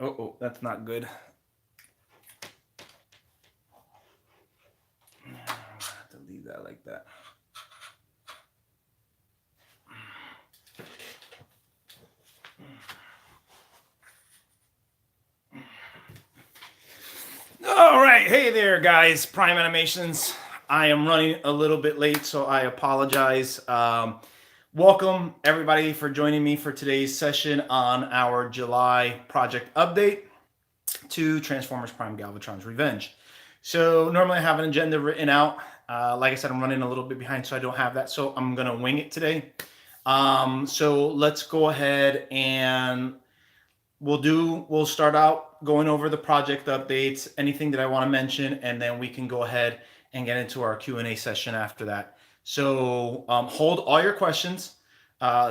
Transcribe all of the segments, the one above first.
Oh, that's not good. I have to leave that like that. All right, hey there, guys. Prime Animations. I am running a little bit late, so I apologize. Welcome, everybody, for joining me for today's session on our July project update to Transformers Prime Galvatron's Revenge. So normally I have an agenda written out. Like I said, I'm running a little bit behind, so I don't have that. So I'm gonna wing it today. So let's go ahead and we'll start out going over the project updates, anything that I want to mention, and then we can go ahead and get into our Q&A session after that. So hold all your questions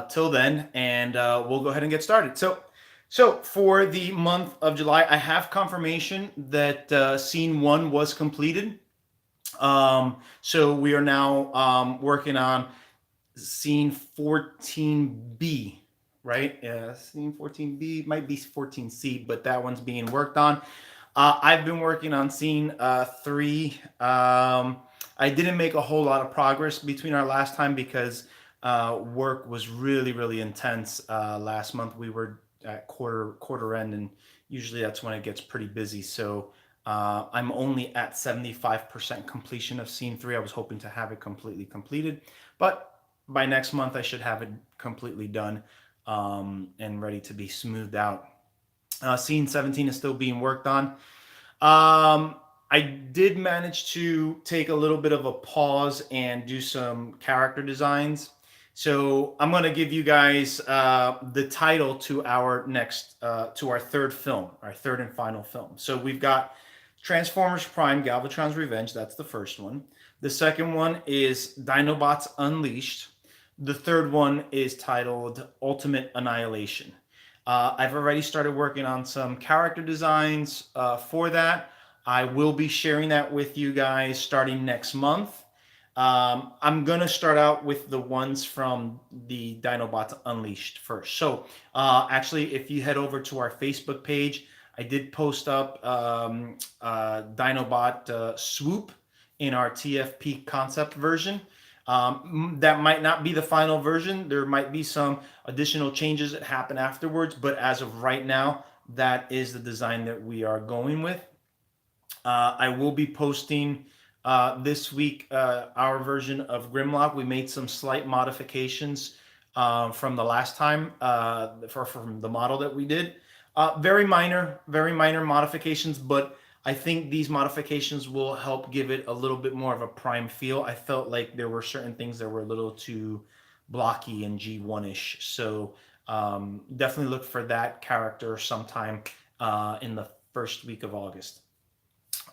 till then, and we'll go ahead and get started. So for the month of July, I have confirmation that scene 1 was completed. So we are now working on scene 14B, right? Scene 14B, might be 14C, but that one's being worked on. I've been working on scene 3. I didn't make a whole lot of progress between our last time because work was really intense. Last month we were at quarter end, and usually that's when it gets pretty busy. So I'm only at 75% completion of scene 3. I was hoping to have it completely completed, but by next month I should have it completely done and ready to be smoothed out. Scene 17 is still being worked on. I did manage to take a little bit of a pause and do some character designs. So I'm going to give you guys the title to our next, to our third film, our third and final film. So we've got Transformers Prime Galvatron's Revenge. That's the first one. The second one is Dinobots Unleashed. The third one is titled Ultimate Annihilation. I've already started working on some character designs for that. I will be sharing that with you guys starting next month. I'm going to start out with the ones from the Dinobots Unleashed first. So actually, if you head over to our Facebook page, I did post up Dinobot Swoop in our TFP concept version. That might not be the final version. There might be some additional changes that happen afterwards, but as of right now, that is the design that we are going with. I will be posting this week our version of Grimlock. We made some slight modifications from the last time from the model that we did. Very minor modifications, but I think these modifications will help give it a little bit more of a Prime feel. I felt like there were certain things that were a little too blocky and G1-ish. So definitely look for that character sometime in the first week of August.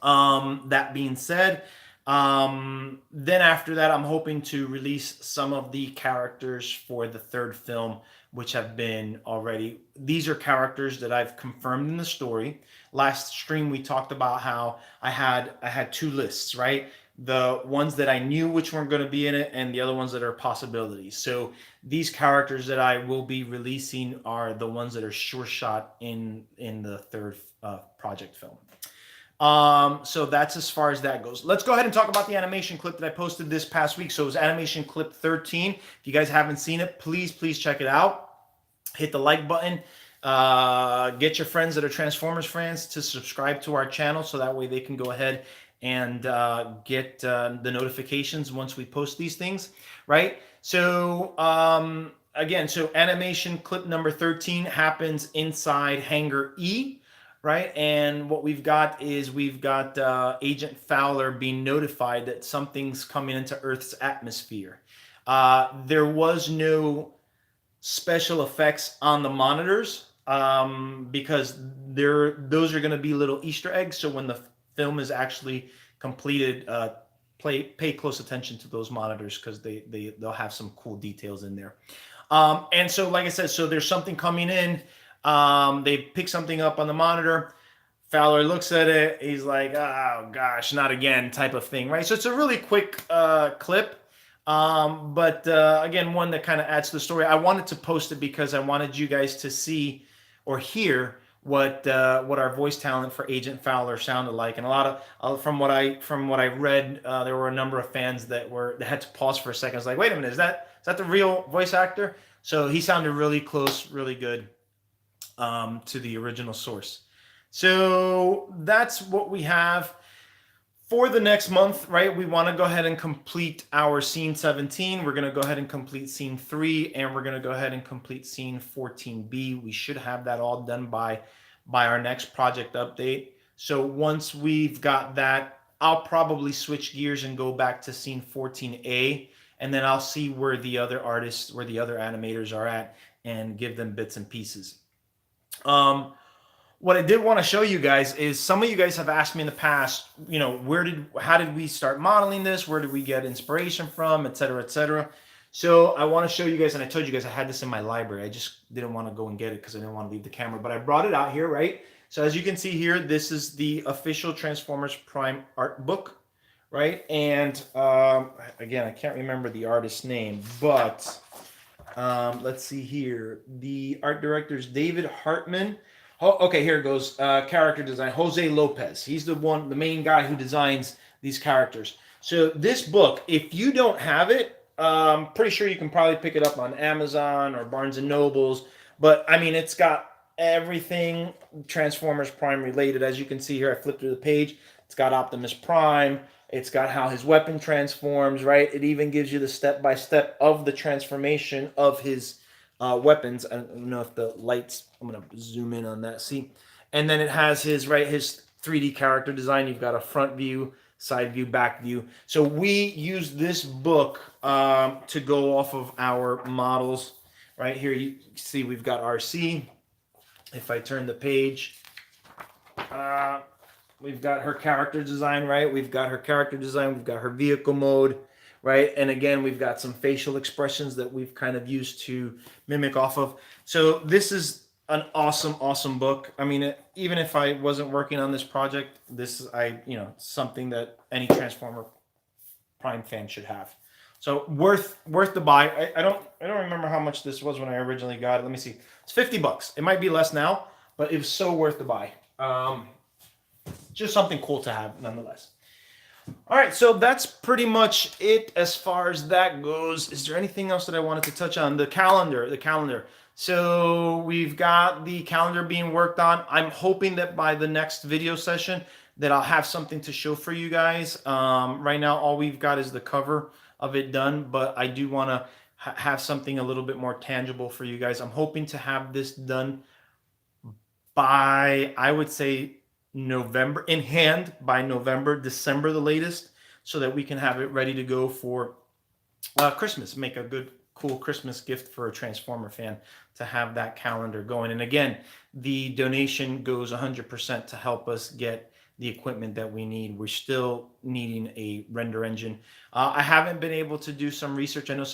That being said, then after that, I'm hoping to release some of the characters for the third film, which have been already. These are characters that I've confirmed in the story. Last stream we talked about how I had 2 lists, right? The ones that I knew which weren't going to be in it, and the other ones that are possibilities. So these characters that I will be releasing are the ones that are sure shot in the third project film. So that's as far as that goes. Let's go ahead and talk about the animation clip that I posted this past week. So it was animation clip 13. If you guys haven't seen it, please check it out. Hit the like button. Get your friends that are Transformers fans to subscribe to our channel so that way they can go ahead and get the notifications once we post these things, right? So again, so animation clip number 13 happens inside Hangar E. Right, and what we've got is Agent Fowler being notified that something's coming into Earth's atmosphere. There was no special effects on the monitors because those are going to be little Easter eggs. So when the film is actually completed, pay close attention to those monitors because they'll have some cool details in there. And so, like I said, so there's something coming in. They pick something up on the monitor. Fowler looks at it. He's like, oh, gosh, not again type of thing, right? So it's a really quick clip. But again, one that kind of adds to the story. I wanted to post it because I wanted you guys to see or hear what our voice talent for Agent Fowler sounded like, and a lot of from what I read, there were a number of fans that had to pause for a second. I was like, wait a minute, is that the real voice actor? So he sounded really close, really good to the original source. So that's what we have for the next month, right? We want to go ahead and complete our scene 17. We're going to go ahead and complete scene 3, and we're going to go ahead and complete scene 14B. We should have that all done by our next project update. So once we've got that, I'll probably switch gears and go back to scene 14A, and then I'll see where the other artists, where the other animators are at, and give them bits and pieces. What I did want to show you guys is some of you guys have asked me in the past, how did we start modeling this? Where did we get inspiration from, et cetera, et cetera. So I want to show you guys, and I told you guys I had this in my library. I just didn't want to go and get it because I didn't want to leave the camera, but I brought it out here, right? So as you can see here, this is the official Transformers Prime art book, right? And again, I can't remember the artist's name, but let's see here. The art director is David Hartman. Oh, okay, here it goes. Character design, Jose Lopez. He's the main guy who designs these characters. So this book, if you don't have it, I'm pretty sure you can probably pick it up on Amazon or Barnes and Nobles. But I mean, it's got everything Transformers Prime related. As you can see here, I flipped through the page. It's got Optimus Prime. It's got how his weapon transforms, right? It even gives you the step-by-step of the transformation of his weapons. I don't know if the lights, I'm going to zoom in on that. See? And then it has his 3D character design. You've got a front view, side view, back view. So we use this book to go off of our models. Right here, you see we've got RC. If I turn the page, we've got her character design, right? We've got her character design. We've got her vehicle mode, right? And again, we've got some facial expressions that we've kind of used to mimic off of. So this is an awesome, awesome book. I mean, even if I wasn't working on this project, this is, something that any Transformer Prime fan should have. So worth the buy. I don't remember how much this was when I originally got it. Let me see. It's $50. It might be less now, but it was so worth the buy. Just something cool to have nonetheless. All right, so that's pretty much it as far as that goes. Is there anything else that I wanted to touch on? The calendar. So we've got the calendar being worked on. I'm hoping that by the next video session that I'll have something to show for you guys. Right now, all we've got is the cover of it done, but I do want to have something a little bit more tangible for you guys. I'm hoping to have this done by, I would say, November, in hand by November, December the latest, so that we can have it ready to go for Christmas. Make a good, cool Christmas gift for a Transformer fan to have that calendar going. And again, the donation goes 100% to help us get the equipment that we need. We're still needing a render engine. I haven't been able to do some research. I know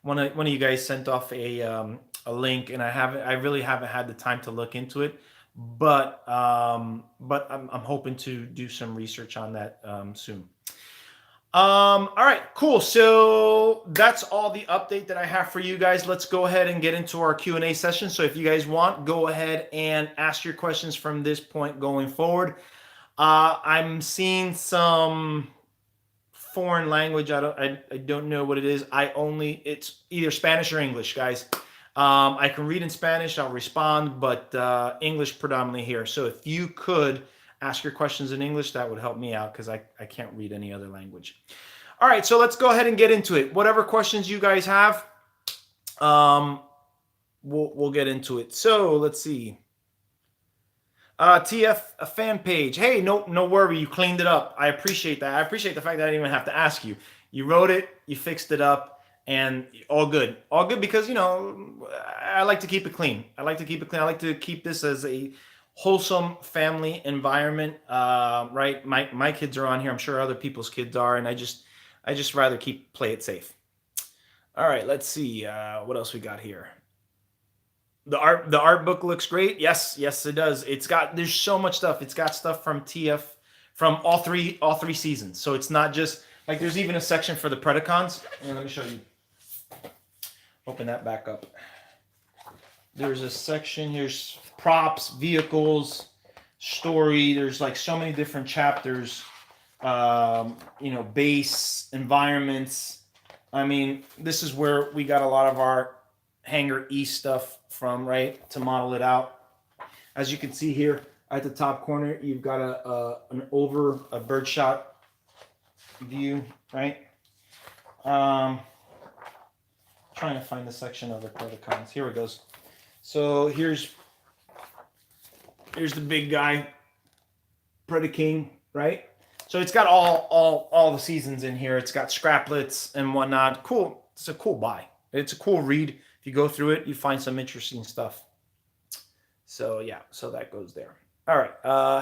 one of you guys sent off a link, and I really haven't had the time to look into it. But I'm hoping to do some research on that soon. All right, cool. So that's all the update that I have for you guys. Let's go ahead and get into our Q&A session. So if you guys want, go ahead and ask your questions from this point going forward. I'm seeing some foreign language. I don't know what it is. It's either Spanish or English, guys. I can read in Spanish, I'll respond, but English predominantly here. So if you could ask your questions in English, that would help me out because I can't read any other language. All right, so let's go ahead and get into it. Whatever questions you guys have, we'll get into it. So let's see. TF a fan page. Hey, no worry, you cleaned it up. I appreciate that. I appreciate the fact that I didn't even have to ask you. You wrote it, you fixed it up, and all good because I like to keep it clean. I like to keep this as a wholesome family environment. Right? My kids are on here. I'm sure other people's kids are, and I just rather play it safe. All right, let's see what else we got here. The art book looks great. Yes, it does. There's so much stuff. It's got stuff from TF from all three seasons. So it's not just like there's even a section for the Predacons. And let me show you. Open that back up. there's a section here's props, vehicles, story. There's like so many different chapters. Base environments. I mean, this is where we got a lot of our Hangar East stuff from, right? To model it out. As you can see here at the top corner, you've got a birdshot view, right? Trying to find the section of the Predacons. Here it goes. So here's the big guy, Predaking, right? So it's got all the seasons in here. It's got scraplets and whatnot. Cool. It's a cool buy. It's a cool read. If you go through it, you find some interesting stuff. So yeah, so that goes there. All right.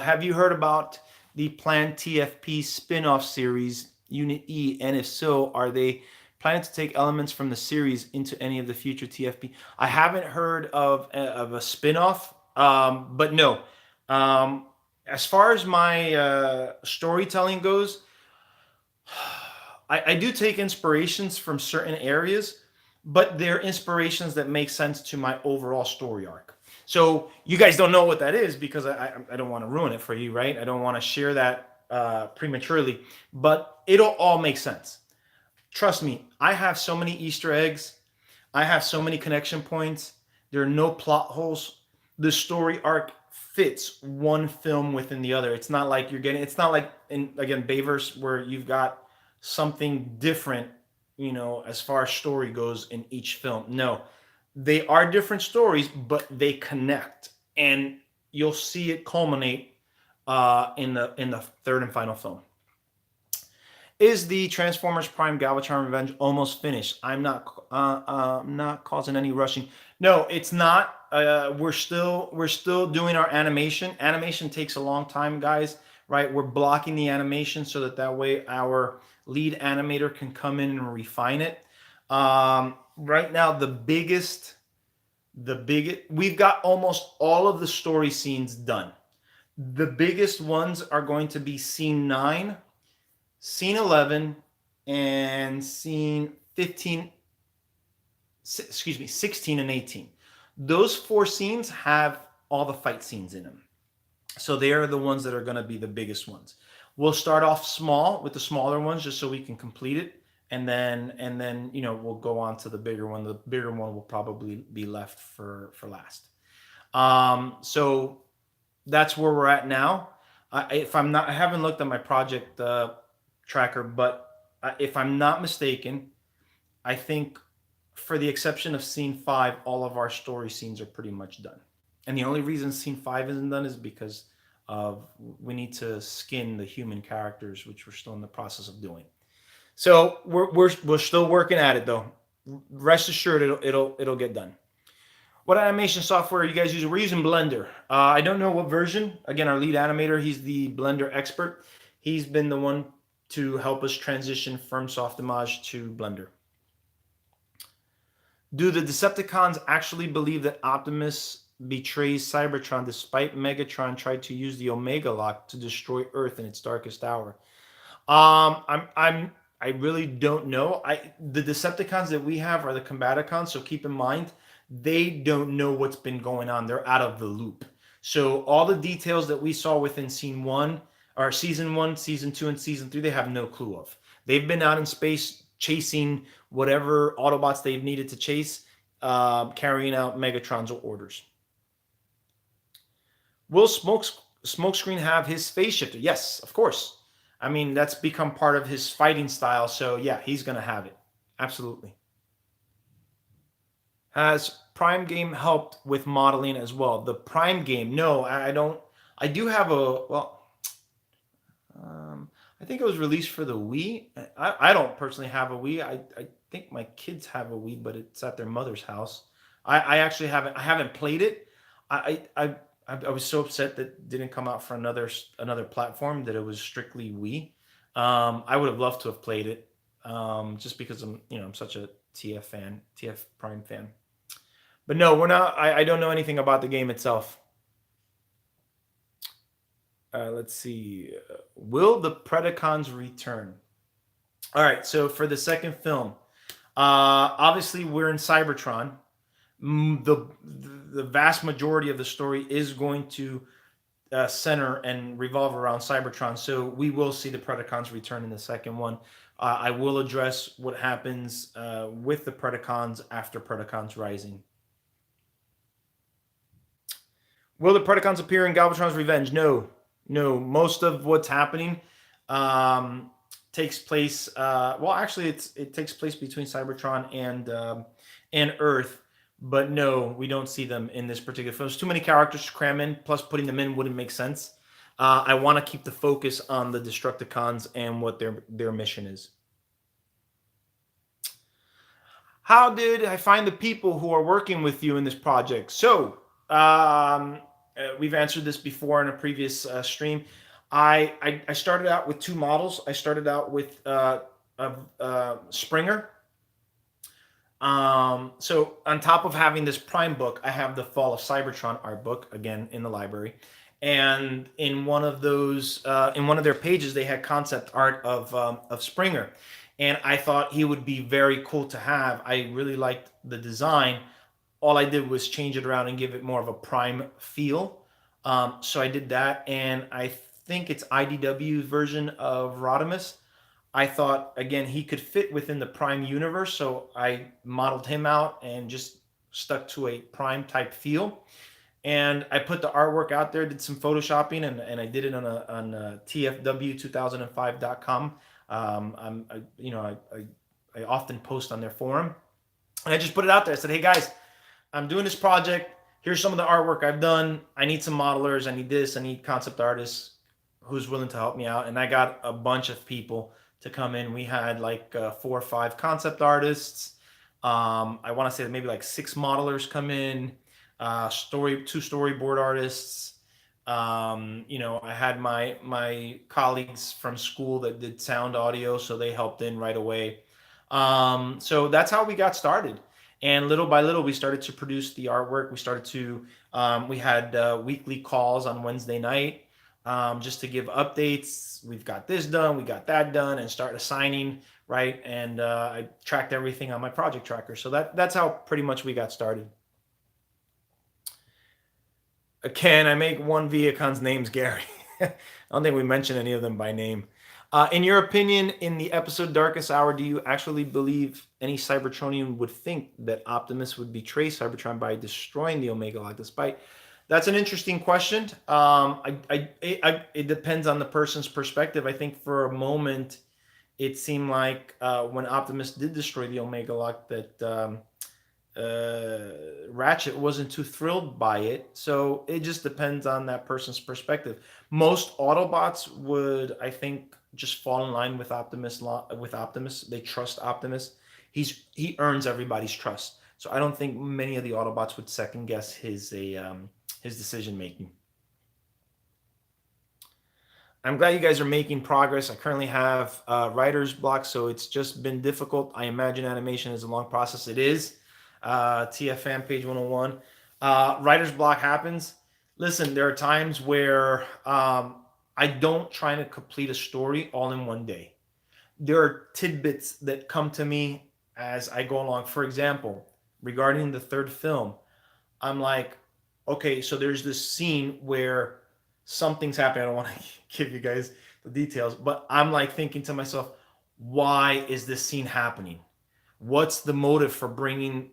Have you heard about the planned TFP spin-off series Unit E? And if so, are they planning to take elements from the series into any of the future TFP? I haven't heard of a spin-off, but no. As far as my storytelling goes, I do take inspirations from certain areas, but they're inspirations that make sense to my overall story arc. So you guys don't know what that is because I don't want to ruin it for you, right? I don't want to share that prematurely, but it'll all make sense. Trust me, I have so many Easter eggs. I have so many connection points. There are no plot holes. The story arc fits one film within the other. It's not like it's not like in, again, Bayverse where you've got something different, as far as story goes in each film. No, they are different stories, but they connect, and you'll see it culminate in the third and final film. Is the Transformers Prime Galvatron Revenge almost finished? I'm not causing any rushing. No, it's not. We're still doing our animation. Animation takes a long time, guys. Right? We're blocking the animation so that way our lead animator can come in and refine it. Right now, we've got almost all of the story scenes done. The biggest ones are going to be scene 9, scene 11, and scene 15, 16 and 18. Those 4 scenes have all the fight scenes in them. So they are the ones that are going to be the biggest ones. We'll start off small with the smaller ones just so we can complete it, and then we'll go on to the bigger one. The bigger one will probably be left for last. So that's where we're at now. I haven't looked at my project tracker, but if I'm not mistaken, I think for the exception of scene 5, all of our story scenes are pretty much done. And the only reason scene 5 isn't done is because we need to skin the human characters, which we're still in the process of doing. So we're still working at it, though. Rest assured, it'll get done. What animation software are you guys using? We're using Blender. I don't know what version. Again, our lead animator, he's the Blender expert. He's been the one to help us transition from Softimage to Blender. Do the Decepticons actually believe that Optimus betrays Cybertron despite Megatron tried to use the Omega Lock to destroy Earth in its darkest hour? I really don't know. The Decepticons that we have are the Combaticons, so keep in mind they don't know what's been going on. They're out of the loop. So all the details that we saw within scene 1 or season 1, season 2, and season 3, they have no clue of. They've been out in space chasing whatever Autobots they've needed to chase, carrying out Megatron's orders. Will Smokescreen have his phase shifter? Yes, of course. I mean, that's become part of his fighting style. So yeah, he's going to have it. Absolutely. Has Prime Game helped with modeling as well? The Prime Game, no, I don't. I do have I think it was released for the Wii. I don't personally have a Wii. I think my kids have a Wii, but it's at their mother's house. I actually haven't. I haven't played it. I was so upset that it didn't come out for another platform, that it was strictly Wii. I would have loved to have played it, just because I'm such a TF Prime fan. But no, we're not. I don't know anything about the game itself. Let's see. Will the Predacons return? All right. So for the second film, obviously we're in Cybertron. the vast majority of the story is going to center and revolve around Cybertron. So we will see the Predacons return in the second one. I will address what happens with the Predacons after Predacons Rising. Will the Predacons appear in Galvatron's Revenge? No, no. Most of what's happening takes place. Well, actually, it takes place between Cybertron and Earth. But no, we don't see them in this particular film. There's too many characters to cram in. Plus, putting them in wouldn't make sense. I want to keep the focus on the Destructicons and what their mission is. How did I find the people who are working with you in this project? So, we've answered this before in a previous stream. I started out with two models. I started out with Springer. So on top of having this Prime book, I have the Fall of Cybertron art book again in the library, and in one of those, in one of their pages, they had concept art of Springer, and I thought he would be very cool to have. I really liked the design. All I did was change it around and give it more of a Prime feel. So I did that, and I think it's IDW's version of Rodimus. I thought again he could fit within the Prime universe, so I modeled him out and just stuck to a Prime type feel. And I put the artwork out there, did some photoshopping, and I did it on TFW2005.com. I often post on their forum, and I just put it out there. I said, hey guys, I'm doing this project. Here's some of the artwork I've done. I need some modelers. I need this. I need concept artists who's willing to help me out. And I got a bunch of people to come in. We had like 4 or 5 concept artists. I want to say maybe like 6 modelers come in, 2 storyboard artists. I had my colleagues from school that did sound audio, so they helped in right away. So that's how we got started. And little by little, we started to produce the artwork. We had weekly calls on Wednesday night, just to give updates. We've got this done, we got that done, and start assigning, right? And I tracked everything on my project tracker. So that's how pretty much we got started. Can I make one Viacon's names Gary? I don't think we mentioned any of them by name. In your opinion, in the episode Darkest Hour, do you actually believe any Cybertronian would think that Optimus would betray Cybertron by destroying the Omega Lock? Despite that's an interesting question. It depends on the person's perspective. I think for a moment, it seemed like when Optimus did destroy the Omega Lock that Ratchet wasn't too thrilled by it. So it just depends on that person's perspective. Most Autobots would, I think, just fall in line with Optimus. They trust Optimus. He earns everybody's trust. So I don't think many of the Autobots would second guess his decision making. I'm glad you guys are making progress. I currently have writer's block, so it's just been difficult. I imagine animation is a long process. It is. TFM page 101. Writer's block happens. Listen, there are times where I don't try to complete a story all in one day. There are tidbits that come to me as I go along. For example, regarding the third film, I'm like, okay, so there's this scene where something's happening. I don't want to give you guys the details, but I'm like thinking to myself, why is this scene happening? What's the motive for bringing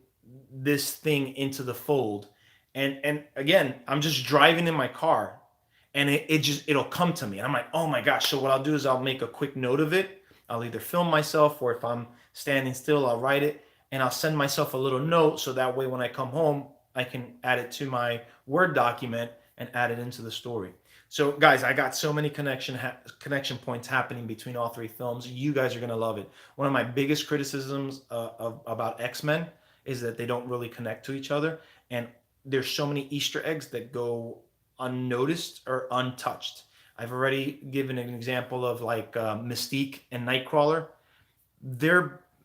this thing into the fold? And again, I'm just driving in my car, and it'll come to me, and I'm like, oh my gosh. So what I'll do is I'll make a quick note of it. I'll either film myself, or if I'm standing still, I'll write it, and I'll send myself a little note, so that way when I come home, I can add it to my Word document and add it into the story. So guys, I got so many connection points happening between all 3 films. You guys are going to love it. One of my biggest criticisms about X-Men is that they don't really connect to each other. And there's so many Easter eggs that go unnoticed or untouched. I've already given an example of like Mystique and Nightcrawler.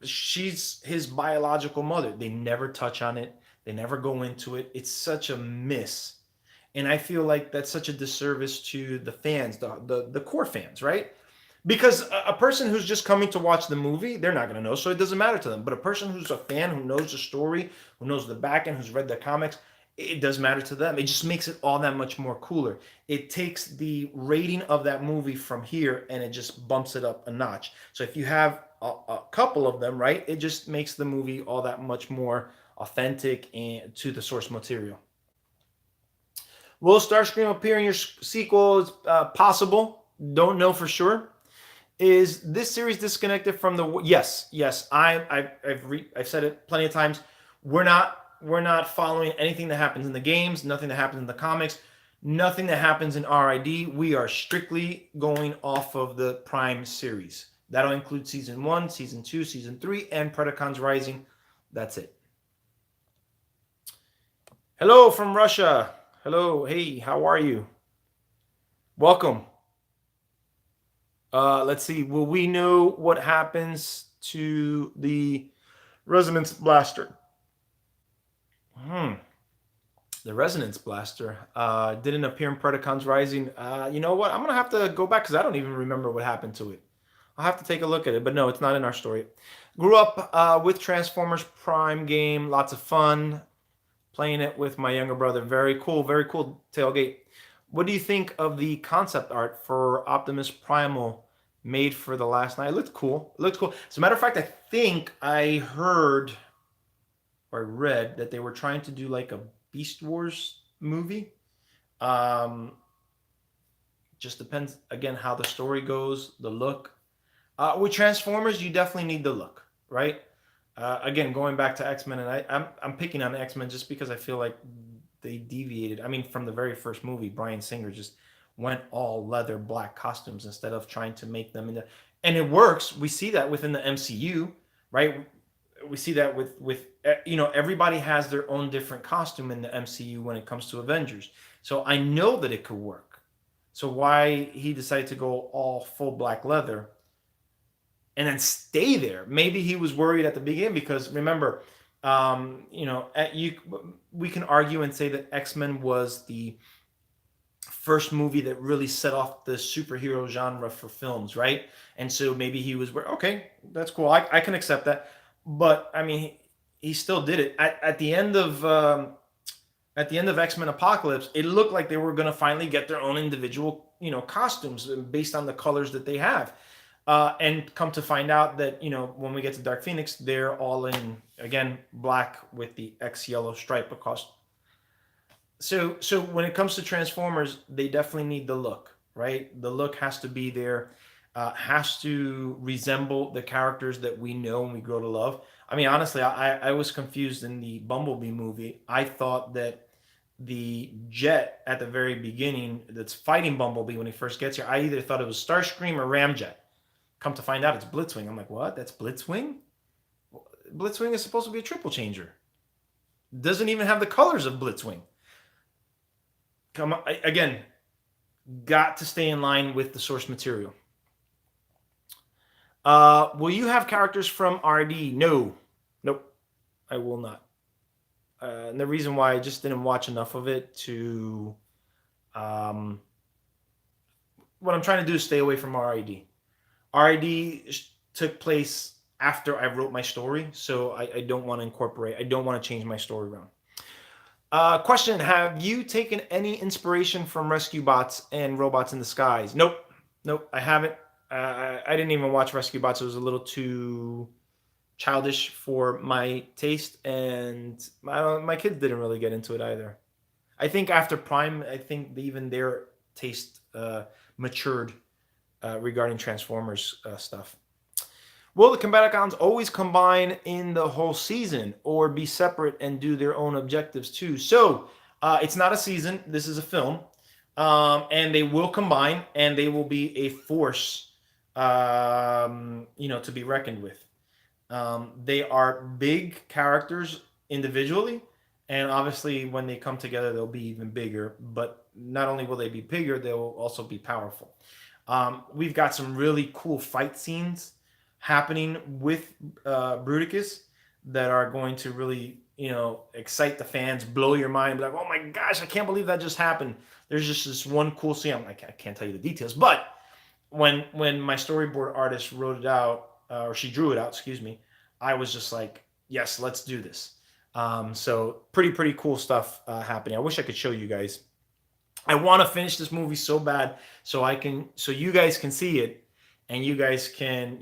She's his biological mother. They never touch on it. They never go into it. It's such a miss. And I feel like that's such a disservice to the fans, the core fans, right? Because a person who's just coming to watch the movie, they're not going to know, so it doesn't matter to them. But a person who's a fan, who knows the story, who knows the back end, who's read the comics, it does matter to them. It just makes it all that much more cooler. It takes the rating of that movie from here and it just bumps it up a notch. So if you have a couple of them, right, it just makes the movie all that much more authentic and to the source material. Will Starscream appear in your sequel? Is possible. Don't know for sure. Is this series disconnected from the? Yes, yes. I've said it plenty of times. We're not following anything that happens in the games, nothing that happens in the comics, nothing that happens in RID. We are strictly going off of the Prime series. That'll include season 1, season 2, season 3, and Predacons Rising. That's it. Hello from Russia. Hello. Hey, how are you? Welcome. Let's see. Will we know what happens to the Resonance Blaster? The Resonance Blaster didn't appear in Predacons Rising. You know what? I'm going to have to go back because I don't even remember what happened to it. I'll have to take a look at it. But no, it's not in our story. Grew up with Transformers Prime game. Lots of fun. Playing it with my younger brother. Very cool. Very cool, Tailgate. What do you think of the concept art for Optimus Primal made for the last night? It looked cool. It looked cool. As a matter of fact, I think I heard or read that they were trying to do like a Beast Wars movie. Just depends, again, how the story goes, the look. With Transformers, you definitely need the look, right? Again, going back to X-Men, and I'm picking on X-Men just because I feel like they deviated. I mean, from the very first movie, Bryan Singer just went all leather black costumes instead of trying to make them into, and it works. We see that within the MCU, right? We see that with everybody has their own different costume in the MCU when it comes to Avengers. So I know that it could work. So why he decided to go all full black leather and then stay there? Maybe he was worried at the beginning because remember, we can argue and say that X-Men was the first movie that really set off the superhero genre for films, right? And so maybe he was okay, that's cool. I can accept that. But I mean, he still did it at the end of X-Men Apocalypse. It looked like they were going to finally get their own individual, costumes based on the colors that they have. And come to find out that when we get to Dark Phoenix, they're all in again black with the X yellow stripe across. So when it comes to Transformers, they definitely need the look, right? The look has to be there. Has to resemble the characters that we know and we grow to love. I mean, honestly, I was confused in the Bumblebee movie. I thought that the jet at the very beginning that's fighting Bumblebee when he first gets here, I either thought it was Starscream or Ramjet. Come to find out, it's Blitzwing. I'm like, what? That's Blitzwing? Blitzwing is supposed to be a triple changer. Doesn't even have the colors of Blitzwing. Come on, again, got to stay in line with the source material. Will you have characters from RD? No. Nope. I will not. And the reason why I just didn't watch enough of it to... what I'm trying to do is stay away from RID. RID took place after I wrote my story, so I don't want to incorporate... I don't want to change my story around. Question, have you taken any inspiration from Rescue Bots and Robots in Disguise? Nope. Nope, I haven't. I didn't even watch Rescue Bots. It was a little too childish for my taste, and my kids didn't really get into it either. I think after Prime, I think even their taste matured regarding Transformers stuff. Will the Combaticons always combine in the whole season or be separate and do their own objectives too? So it's not a season. This is a film. And they will combine and they will be a force to be reckoned with. They are big characters individually, and obviously when they come together, they'll be even bigger. But not only will they be bigger, they will also be powerful. We've got some really cool fight scenes happening with Bruticus that are going to really, excite the fans, blow your mind, be like, oh my gosh, I can't believe that just happened. There's just this one cool scene. I can't tell you the details, but when my storyboard artist wrote it out, or she drew it out, excuse me, I was just like, yes, let's do this. So pretty cool stuff happening. I wish I could show you guys. I want to finish this movie so bad so you guys can see it and you guys can,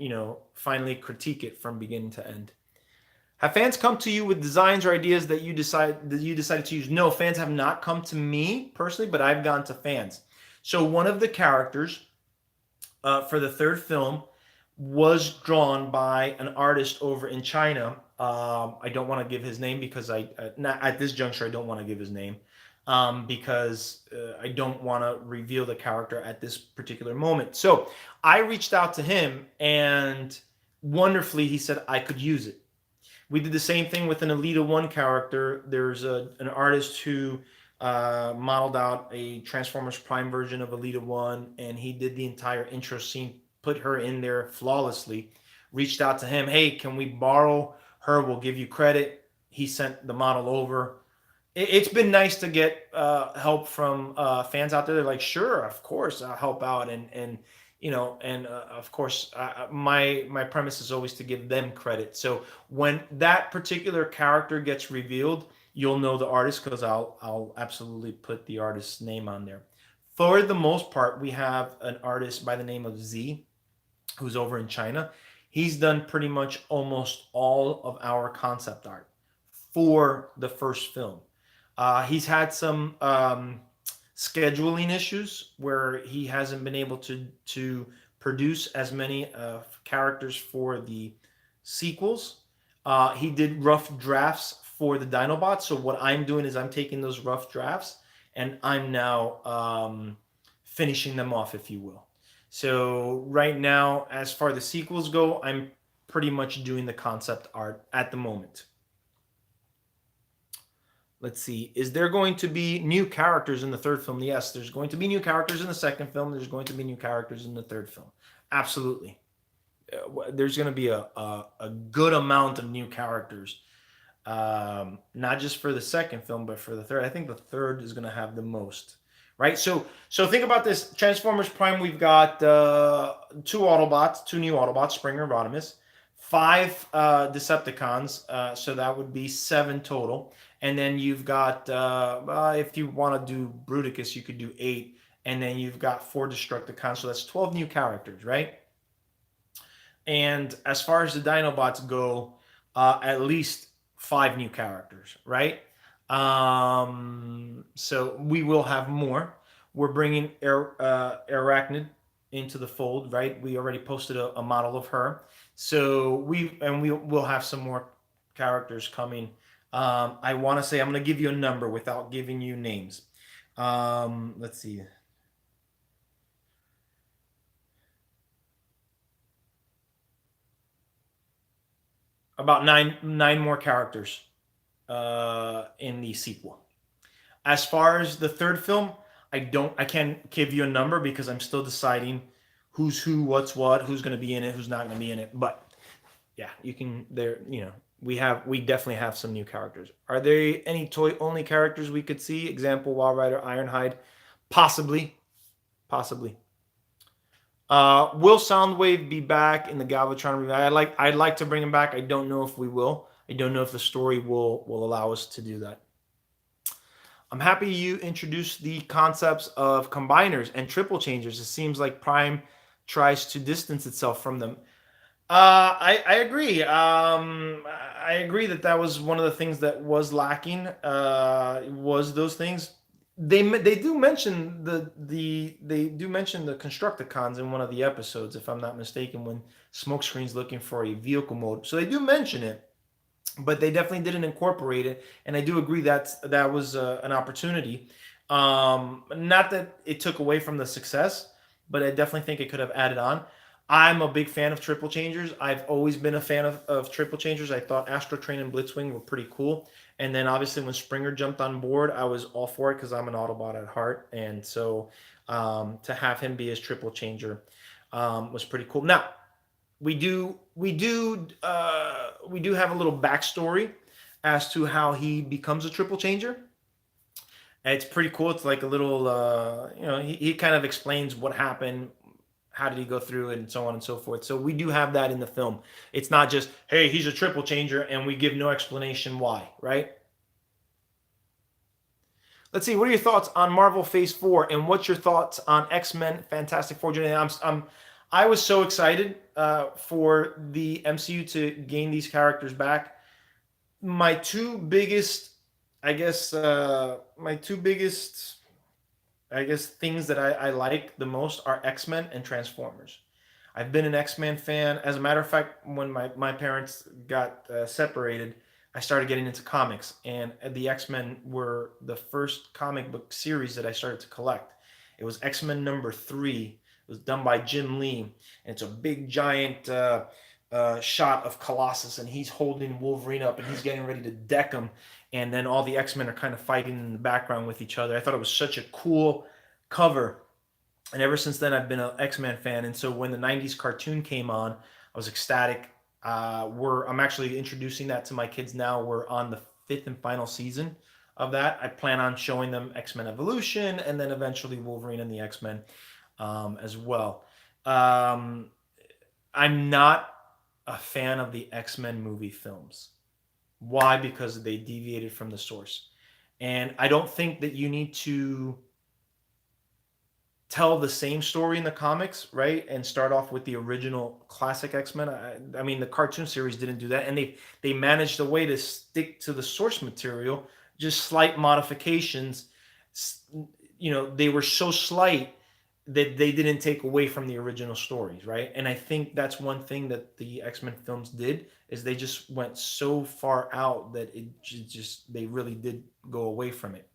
finally critique it from beginning to end. Have fans come to you with designs or ideas that you decided to use? No, fans have not come to me personally, but I've gone to fans. So one of the characters for the third film was drawn by an artist over in China. I don't want to give his name because not at this juncture I don't want to give his name because I don't want to reveal the character at this particular moment. So I reached out to him, and wonderfully he said I could use it. We did the same thing with an Alita 1 character. There's an artist who modeled out a Transformers Prime version of Alita 1, and he did the entire intro scene, put her in there flawlessly. Reached out to him, hey, can we borrow her? We'll give you credit. He sent the model over. It's been nice to get help from fans out there. They're like, sure, of course, I'll help out, and of course, my premise is always to give them credit. So when that particular character gets revealed, you'll know the artist because I'll absolutely put the artist's name on there. For the most part, we have an artist by the name of Z, who's over in China. He's done pretty much almost all of our concept art for the first film. He's had some scheduling issues where he hasn't been able to produce as many characters for the sequels. He did rough drafts for the Dinobots. So what I'm doing is I'm taking those rough drafts and I'm now finishing them off, if you will. So right now, as far as the sequels go, I'm pretty much doing the concept art at the moment. Let's see. Is there going to be new characters in the third film? Yes, there's going to be new characters in the second film. There's going to be new characters in the third film. Absolutely. There's going to be a good amount of new characters, not just for the second film, but for the third. I think the third is going to have the most. Right. So think about this. Transformers Prime. We've got two Autobots, two new Autobots, Springer and Rodimus, 5 Decepticons. So that would be 7 total. And then you've got, if you want to do Bruticus, you could do 8. And then you've got 4 Destructicons. So that's 12 new characters, right? And as far as the Dinobots go, at least 5 new characters, right? So we will have more. We're bringing Arachnid into the fold, right? We already posted a model of her. So we'll have some more characters coming. I want to say I'm going to give you a number without giving you names. Let's see. About nine more characters in the sequel. As far as the third film, I can't give you a number because I'm still deciding who's who, what's what, who's going to be in it, who's not going to be in it. But yeah, you can there. We definitely have some new characters. Are there any toy only characters we could see? Example, Wild Rider, Ironhide, possibly. Will Soundwave be back in the Galvatron review? I'd like to bring him back. I don't know if we will. I don't know if the story will allow us to do that. I'm happy you introduced the concepts of combiners and triple changers. It seems like Prime tries to distance itself from them. I agree. I agree that was one of the things that was lacking. Was those things. They do mention they do mention the Constructicons in one of the episodes, if I'm not mistaken, when Smokescreen's looking for a vehicle mode. So they do mention it, but they definitely didn't incorporate it. And I do agree that was an opportunity. Not that it took away from the success, but I definitely think it could have added on. I'm a big fan of triple changers. I've always been a fan of triple changers. I thought Astro Train and Blitzwing were pretty cool. And then obviously when Springer jumped on board, I was all for it because I'm an Autobot at heart. And so to have him be his triple changer was pretty cool. Now, we do have a little backstory as to how he becomes a triple changer. And it's pretty cool. It's like a little, he kind of explains what happened, how did he go through it, and so on and so forth. So we do have that in the film. It's not just, hey, he's a triple changer, and we give no explanation why, right? Let's see. What are your thoughts on Marvel Phase 4, and what's your thoughts on X-Men Fantastic Four Journey? I was so excited for the MCU to gain these characters back. My two biggest, my two biggest, things that I like the most are X-Men and Transformers. I've been an X-Men fan. As a matter of fact, when my parents got separated, I started getting into comics, and the X-Men were the first comic book series that I started to collect. It was X-Men #3. It was done by Jim Lee, and it's a big giant shot of Colossus, and he's holding Wolverine up, and he's getting ready to deck him, and then all the X-Men are kind of fighting in the background with each other. I thought it was such a cool cover, and ever since then I've been an X-Men fan. And so when the '90s cartoon came on, I was ecstatic. I'm actually introducing that to my kids now. We're on the 5th and final season of that. I plan on showing them X-Men Evolution, and then eventually Wolverine and the X-Men as well. Um, I'm not a fan of the X-Men movie films. Why? Because they deviated from the source. And I don't think that you need to tell the same story in the comics, right? And start off with the original classic X-Men. I mean, the cartoon series didn't do that, and they managed a way to stick to the source material, just slight modifications. They were so slight that they didn't take away from the original stories, right? And I think that's one thing that the X-Men films did, is they just went so far out that it just they really did go away from it.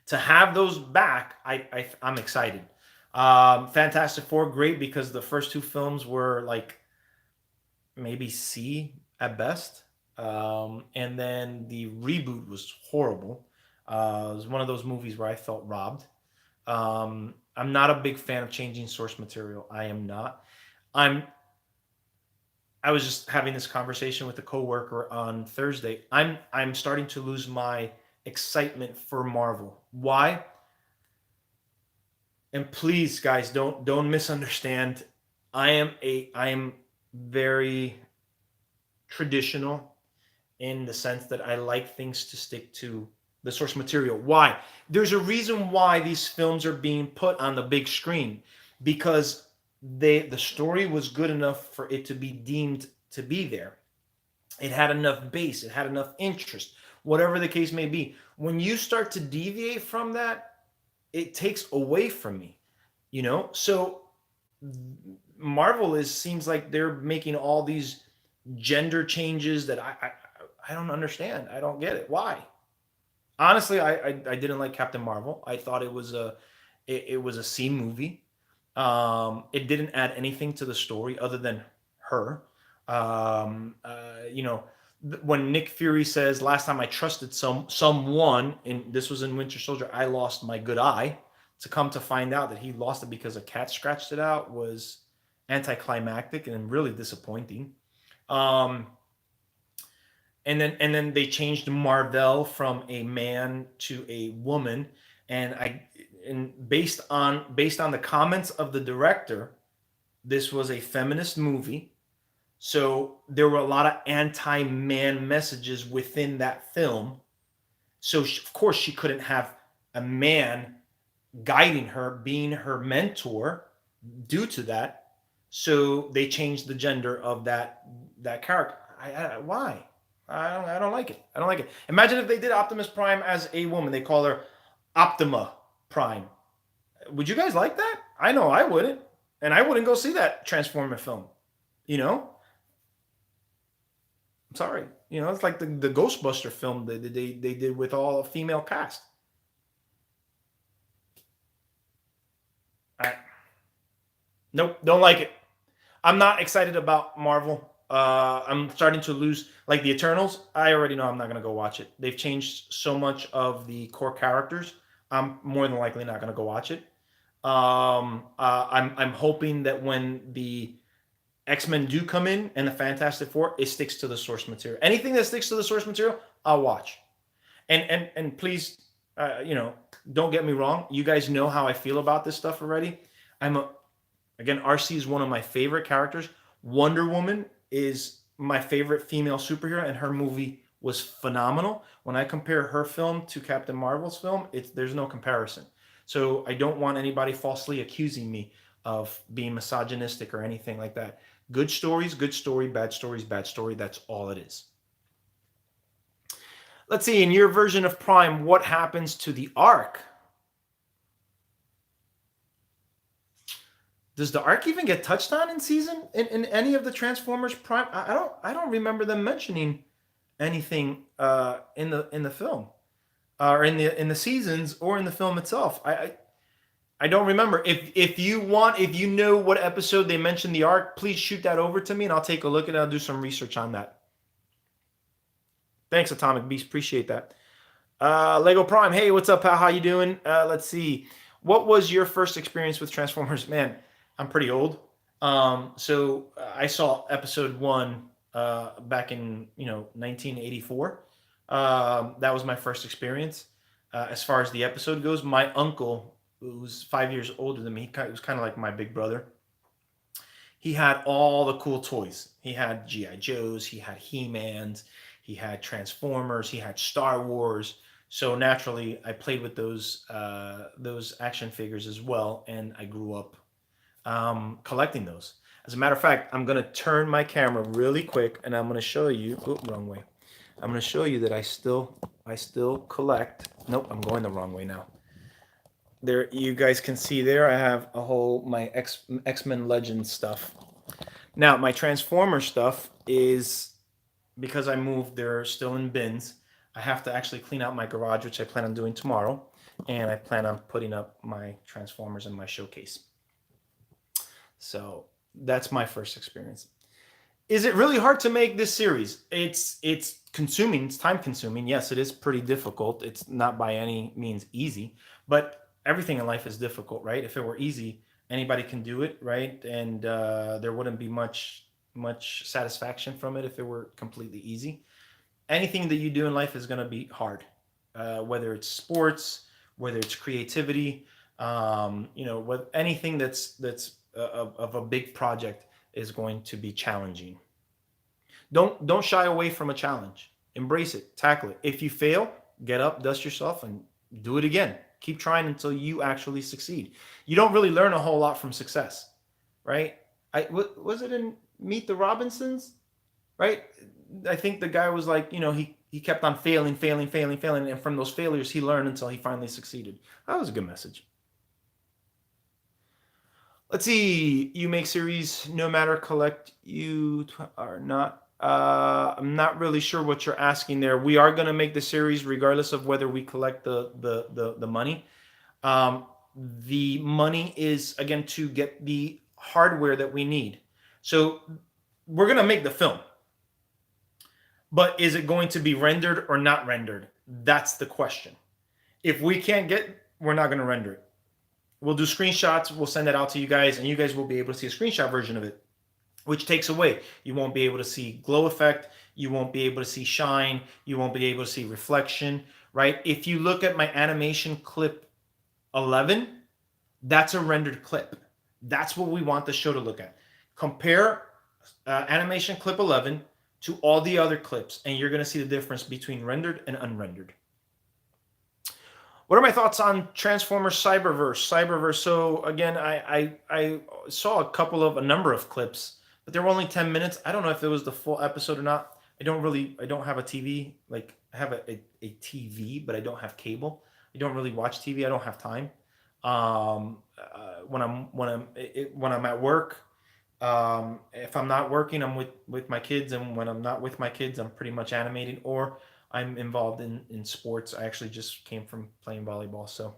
To have those back, I'm excited. Fantastic Four, great, because the first two films were like maybe C at best, and then the reboot was horrible. It was one of those movies where I felt robbed. I'm not a big fan of changing source material. I am not. I'm. I was just having this conversation with a coworker on Thursday. I'm starting to lose my excitement for Marvel. Why? And please, guys, don't misunderstand. I am very traditional in the sense that I like things to stick to the source material. Why? There's a reason why these films are being put on the big screen, because the story was good enough for it to be deemed to be there. It had enough base, it had enough interest, whatever the case may be. When you start to deviate from that, it takes away from me, So Marvel seems like they're making all these gender changes that I don't understand. I don't get it. Why? Honestly, I didn't like Captain Marvel. I thought it was a C movie. It didn't add anything to the story other than her. When Nick Fury says, "Last time I trusted someone," and this was in Winter Soldier, I lost my good eye. To come to find out that he lost it because a cat scratched it out was anticlimactic and really disappointing. Um, and then they changed Marvel from a man to a woman, and based on the comments of the director, this was a feminist movie. So there were a lot of anti-man messages within that film. So of course she couldn't have a man guiding her, being her mentor due to that. So they changed the gender of that character. Why? I don't like it. I don't like it. Imagine if they did Optimus Prime as a woman. They call her Optima Prime. Would you guys like that? I know I wouldn't, and I wouldn't go see that Transformer film. You know, I'm sorry. It's like the Ghostbuster film that they did with all a female cast. I, nope, don't like it. I'm not excited about Marvel. I'm starting to lose, like the Eternals. I already know I'm not gonna go watch it. They've changed so much of the core characters. I'm more than likely not gonna go watch it. I'm hoping that when the X-Men do come in and the Fantastic Four, it sticks to the source material. Anything that sticks to the source material, I'll watch. And please, don't get me wrong. You guys know how I feel about this stuff already. I'm a Again, RC is one of my favorite characters. Wonder Woman is my favorite female superhero, and her movie was phenomenal. When I compare her film to Captain Marvel's film, there's no comparison. So I don't want anybody falsely accusing me of being misogynistic or anything like that. Good stories, good story, bad stories, bad story. That's all it is. Let's see, in your version of Prime, what happens to the Ark? Does the Ark even get touched on in any of the Transformers Prime? I don't remember them mentioning anything in the film or in the seasons or in the film itself. I don't remember. If you know what episode they mentioned the Ark, please shoot that over to me and I'll take a look at it. I'll do some research on that. Thanks, Atomic Beast. Appreciate that. Lego Prime. Hey, what's up, pal? How you doing? Let's see. What was your first experience with Transformers? Man, I'm pretty old. So I saw episode 1 back in 1984. That was my first experience. As far as the episode goes, my uncle, who's 5 years older than me, he was kind of like my big brother. He had all the cool toys. He had GI Joes. He had He-Mans. He had Transformers. He had Star Wars. So naturally, I played with those action figures as well, and I grew up collecting those. As a matter of fact, I'm gonna turn my camera really quick, and I'm gonna show you. Oh, wrong way. I'm gonna show you that I still collect. Nope, I'm going the wrong way now. There, you guys can see there. I have a whole my X-Men Legends stuff. Now my Transformer stuff is because I moved. They're still in bins. I have to actually clean out my garage, which I plan on doing tomorrow, and I plan on putting up my Transformers in my showcase. So that's my first experience. Is it really hard to make this series? It's consuming. It's time consuming. Yes, it is pretty difficult. It's not by any means easy, but everything in life is difficult, right? If it were easy, anybody can do it, right? And there wouldn't be much satisfaction from it if it were completely easy. Anything that you do in life is going to be hard, whether it's sports, whether it's creativity, with anything that's of a big project is going to be challenging. Don't shy away from a challenge. Embrace it, tackle it. If you fail, get up, dust yourself, and do it again. Keep trying until you actually succeed. You don't really learn a whole lot from success, right? Was it in Meet the Robinsons, right? I think the guy was like, he kept on failing, and from those failures he learned until he finally succeeded. That was a good message. Let's see. You make series no matter collect you or not. I'm not really sure what you're asking there. We are going to make the series regardless of whether we collect the money. The money is again to get the hardware that we need. So we're going to make the film. But is it going to be rendered or not rendered? That's the question. If we can't get, we're not going to render it. We'll do screenshots. We'll send that out to you guys, and you guys will be able to see a screenshot version of it, which takes away. You won't be able to see glow effect. You won't be able to see shine. You won't be able to see reflection, right? If you look at my animation clip 11, that's a rendered clip. That's what we want the show to look at. Compare animation clip 11 to all the other clips, and you're going to see the difference between rendered and unrendered. What are my thoughts on Transformers Cyberverse? So again, I saw a number of clips, but they were only 10 minutes. I don't know if it was the full episode or not. I don't have a TV. Like I have a TV, but I don't have cable. I don't really watch TV. I don't have time. When I'm at work, if I'm not working, I'm with my kids, and when I'm not with my kids, I'm pretty much animating or I'm involved in sports. I actually just came from playing volleyball, so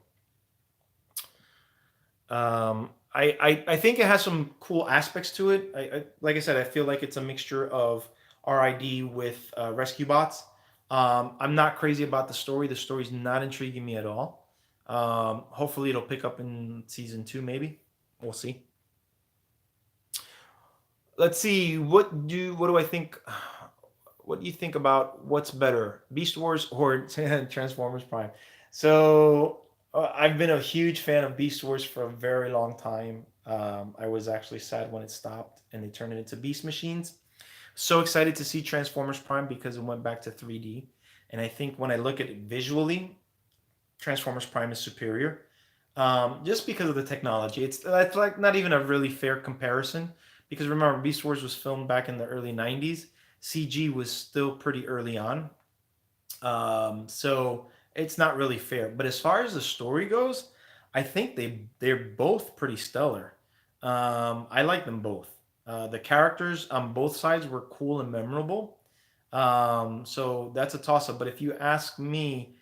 I think it has some cool aspects to it. Like I said, I feel like it's a mixture of RID with rescue bots. I'm not crazy about the story. The story's not intriguing me at all. Hopefully, it'll pick up in season 2, maybe. We'll see. Let's see. What do I think? What do you think about what's better, Beast Wars or Transformers Prime? So I've been a huge fan of Beast Wars for a very long time. I was actually sad when it stopped and they turned it into Beast Machines. So excited to see Transformers Prime because it went back to 3D. And I think when I look at it visually, Transformers Prime is superior, just because of the technology. It's like not even a really fair comparison because remember, Beast Wars was filmed back in the early '90s. CG was still pretty early on, so it's not really fair. But as far as the story goes, I think they're both pretty stellar. I like them both. The characters on both sides were cool and memorable. So that's a toss up. But if you ask me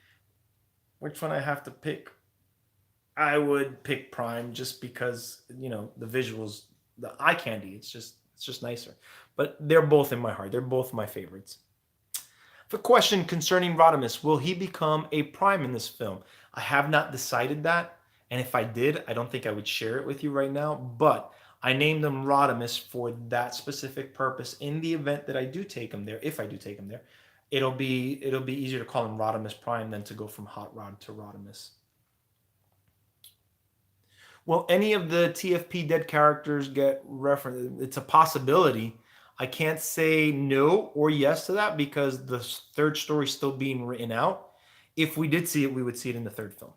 which one I have to pick, I would pick Prime just because the visuals, the eye candy. It's just nicer. But they're both in my heart. They're both my favorites. The question concerning Rodimus, will he become a Prime in this film? I have not decided that, and if I did, I don't think I would share it with you right now. But I named him Rodimus for that specific purpose. In the event that I do take him there, if I do take him there, it'll be easier to call him Rodimus Prime than to go from Hot Rod to Rodimus. Will any of the TFP dead characters get referenced? It's a possibility. I can't say no or yes to that because the third story is still being written out. If we did see it, we would see it in the third film.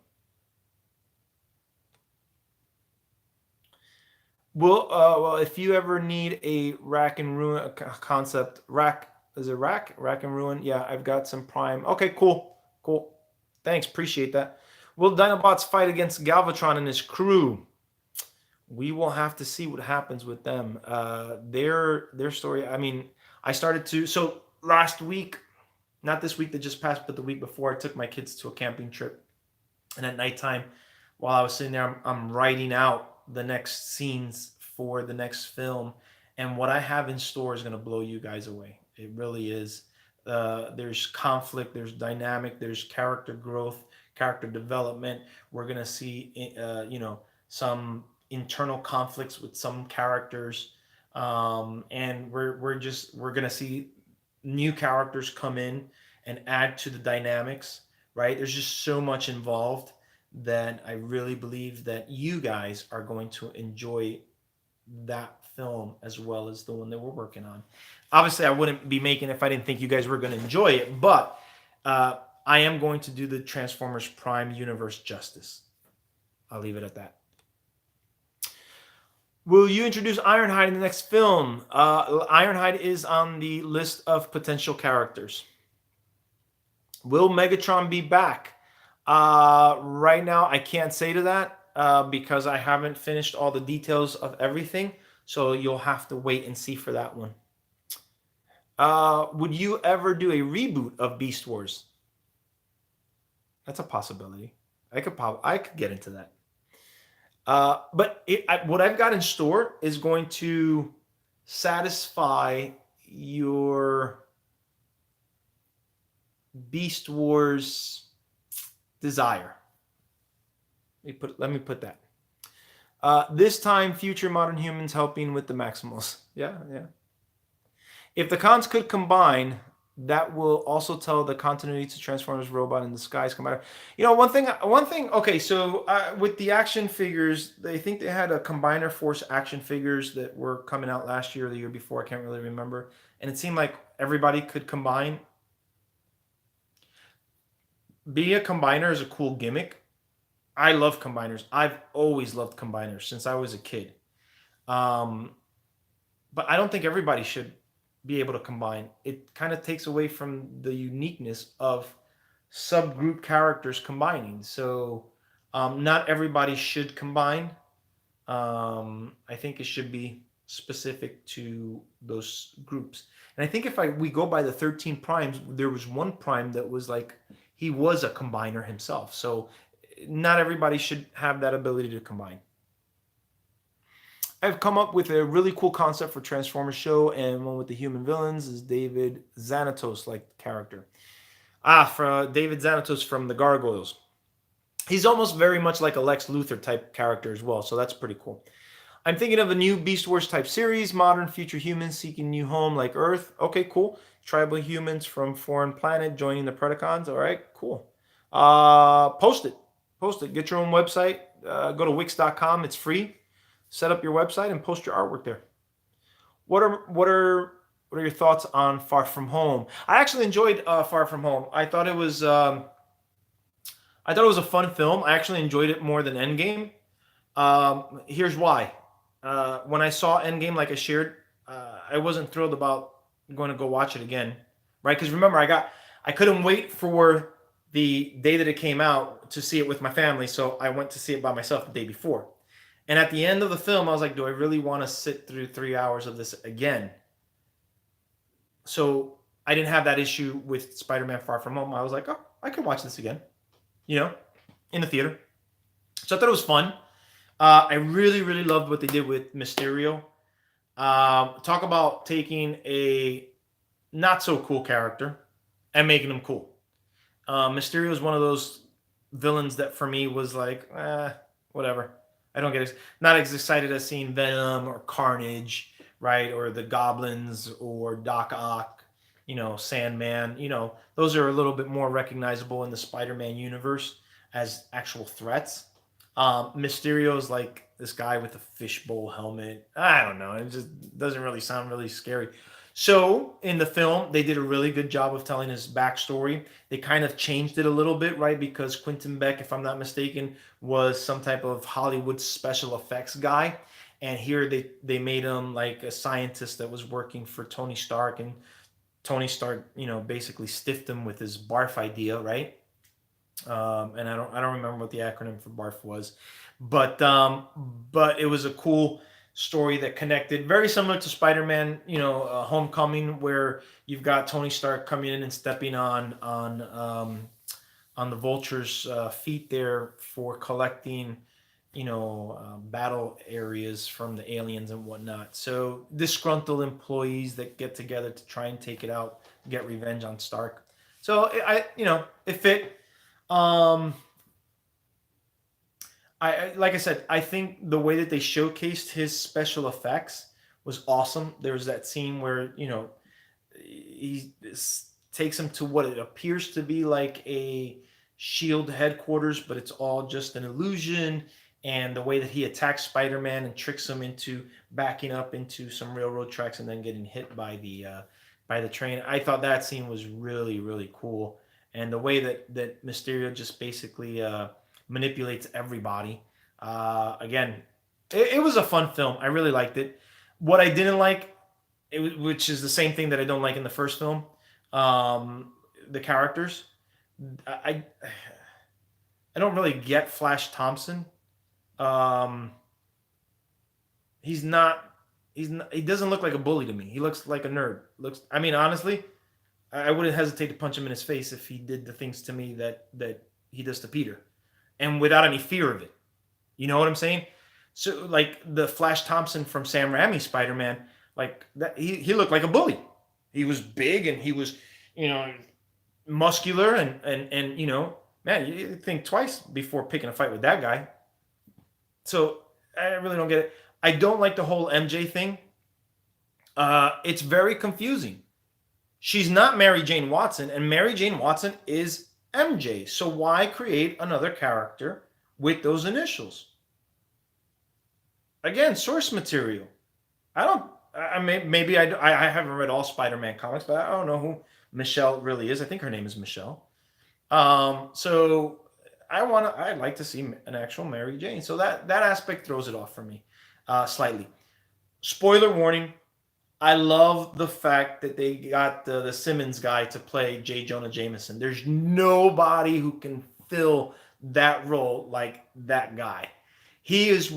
Well, if you ever need a rack and ruin concept, rack is it rack and ruin? Yeah, I've got some prime. Okay, cool. Thanks, appreciate that. Will Dinobots fight against Galvatron and his crew? We will have to see what happens with them. Their story. I mean, I started to so last week, not this week that just passed, but the week before, I took my kids to a camping trip, and at nighttime, while I was sitting there, I'm writing out the next scenes for the next film, and what I have in store is going to blow you guys away. It really is. There's conflict, there's dynamic, there's character growth, character development. We're going to see, some internal conflicts with some characters, and we're going to see new characters come in and add to the dynamics. Right? There's just so much involved that I really believe that you guys are going to enjoy that film as well as the one that we're working on. Obviously, I wouldn't be making it if I didn't think you guys were going to enjoy it, but I am going to do the Transformers Prime universe justice. I'll leave it at that. Will you introduce Ironhide in the next film? Ironhide is on the list of potential characters. Will Megatron be back? Right now, I can't say to that because I haven't finished all the details of everything. So you'll have to wait and see for that one. Would you ever do a reboot of Beast Wars? That's a possibility. I could get into that. But what I've got in store is going to satisfy your Beast Wars desire. Let me put that. This time, future modern humans helping with the Maximals. Yeah. If the cons could combine, that will also tell the continuity to Transformers Robot in Disguise combiner. One thing. Okay, so with the action figures, they think they had a Combiner Force action figures that were coming out last year or the year before. I can't really remember, and it seemed like everybody could combine. Being a combiner is a cool gimmick. I love combiners. I've always loved combiners since I was a kid. But I don't think everybody should be able to combine. It kind of takes away from the uniqueness of subgroup characters combining. So not everybody should combine. I think it should be specific to those groups. And I think if we go by the 13 primes, there was one prime that was like he was a combiner himself. So not everybody should have that ability to combine. I've come up with a really cool concept for Transformers show, and one with the human villains is David Xanatos like character. For David Xanatos from the Gargoyles. He's almost very much like a Lex Luthor type character as well, so that's pretty cool. I'm thinking of a new Beast Wars type series, modern future humans seeking new home like Earth. Okay, cool. Tribal humans from foreign planet joining the Predacons. All right, cool. Post it. Post it. Get your own website. Go to Wix.com. It's free. Set up your website and post your artwork there. What are your thoughts on Far From Home? I actually enjoyed Far From Home. I thought it was a fun film. I actually enjoyed it more than Endgame. Here's why. When I saw Endgame, like I shared, I wasn't thrilled about going to go watch it again, right? Because remember, I couldn't wait for the day that it came out to see it with my family, so I went to see it by myself the day before. And at the end of the film, I was like, do I really want to sit through 3 hours of this again? So I didn't have that issue with Spider-Man Far From Home. I was like, oh, I could watch this again, you know, in the theater. So I thought it was fun. I really, really loved what they did with Mysterio. Talk about taking a not so cool character and making him cool. Mysterio is one of those villains that for me was like, whatever. I don't get not as excited as seeing Venom or Carnage, right? Or the Goblins or Doc Ock, Sandman. Those are a little bit more recognizable in the Spider-Man universe as actual threats. Mysterio's like this guy with a fishbowl helmet. I don't know. It just doesn't really sound really scary. So in the film, they did a really good job of telling his backstory. They kind of changed it a little bit, right? Because Quentin Beck, if I'm not mistaken, was some type of Hollywood special effects guy. And here they made him like a scientist that was working for Tony Stark. And Tony Stark, basically stiffed him with his barf idea, right? And I don't remember what the acronym for BARF was, but it was a cool story that connected, very similar to Spider-Man, Homecoming, where you've got Tony Stark coming in and stepping on the Vulture's feet there for collecting, battle areas from the aliens and whatnot. So disgruntled employees that get together to try and take it out, get revenge on Stark. So it fit. Um, like I said, I think the way that they showcased his special effects was awesome. There was that scene where he takes him to what it appears to be like a Shield headquarters, but it's all just an illusion. And the way that he attacks Spider-Man and tricks him into backing up into some railroad tracks and then getting hit by the train, I thought that scene was really, really cool. And the way that Mysterio just basically manipulates everybody. Again, it was a fun film. I really liked it. What I didn't like, which is the same thing that I don't like in the first film, the characters. I I don't really get Flash Thompson. Um, he's not. He doesn't look like a bully to me. He looks like a nerd. Looks. I mean, honestly, I wouldn't hesitate to punch him in his face if he did the things to me that he does to Peter, and without any fear of it. You know what I'm saying? So like the Flash Thompson from Sam Raimi's Spider-Man, like that he looked like a bully. He was big and he was, you know, muscular and man, you think twice before picking a fight with that guy. So I really don't get it. I don't like the whole MJ thing. It's very confusing. She's not Mary Jane Watson, and Mary Jane Watson is MJ. So why create another character with those initials? Again, source material. I don't. Maybe I haven't read all Spider-Man comics, but I don't know who Michelle really is. I think her name is Michelle. So I'd like to see an actual Mary Jane. So that aspect throws it off for me, slightly. Spoiler warning. I love the fact that they got the Simmons guy to play J. Jonah Jameson. There's nobody who can fill that role like that guy. He is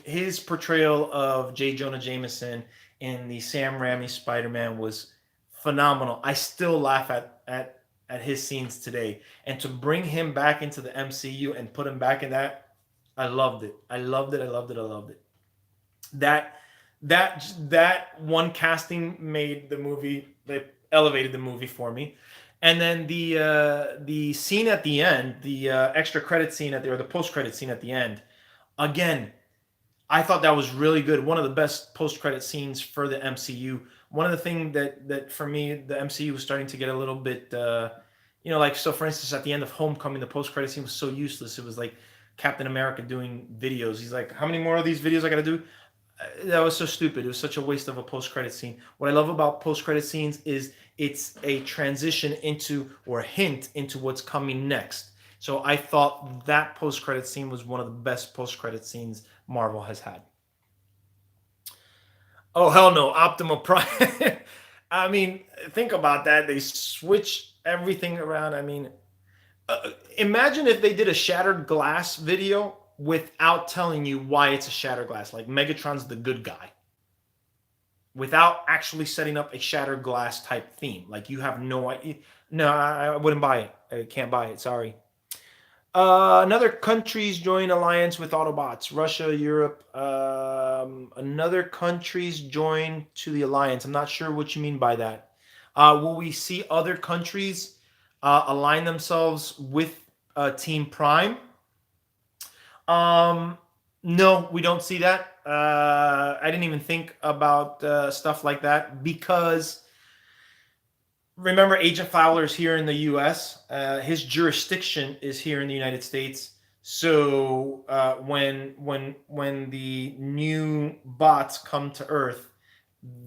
his portrayal of J. Jonah Jameson in the Sam Raimi Spider-Man was phenomenal. I still laugh at his scenes today. And to bring him back into the MCU and put him back in that, I loved it. I loved it. I loved it. I loved it. That one casting made the movie, that elevated the movie for me. And then the scene at the end, the extra credit scene or the post credit scene at the end, again, I thought that was really good. One of the best post credit scenes for the MCU. One of the things that for me the MCU was starting to get a little bit like, so for instance, at the end of Homecoming, the post credit scene was so useless. It was like Captain America doing videos. He's like, how many more of these videos I got to do? That was so stupid. It was such a waste of a post credit scene. What I love about post credit scenes is it's a transition into, or a hint into, what's coming next. So I thought that post credit scene was one of the best post credit scenes Marvel has had. Oh hell no, Optimal Prime. I mean, think about that. They switch everything around. I mean, imagine if they did a shattered glass video without telling you why it's a shattered glass. Like Megatron's the good guy, without actually setting up a shattered glass type theme. Like, you have no idea. No, I wouldn't buy it. I can't buy it. Sorry. Another countries join alliance with Autobots. Russia, Europe. Another countries join to the alliance. I'm not sure what you mean by that. Will we see other countries align themselves with Team Prime? No, we don't see that. I didn't even think about stuff like that, because remember, Agent Fowler is here in the U.S. His jurisdiction is here in the United States. So when the new bots come to Earth,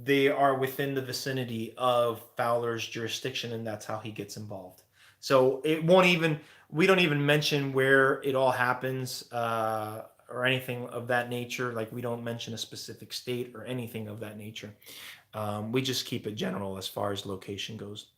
they are within the vicinity of Fowler's jurisdiction, and that's how he gets involved. So it won't even we don't even mention where it all happens, or anything of that nature. Like, we don't mention a specific state or anything of that nature. We just keep it general as far as location goes.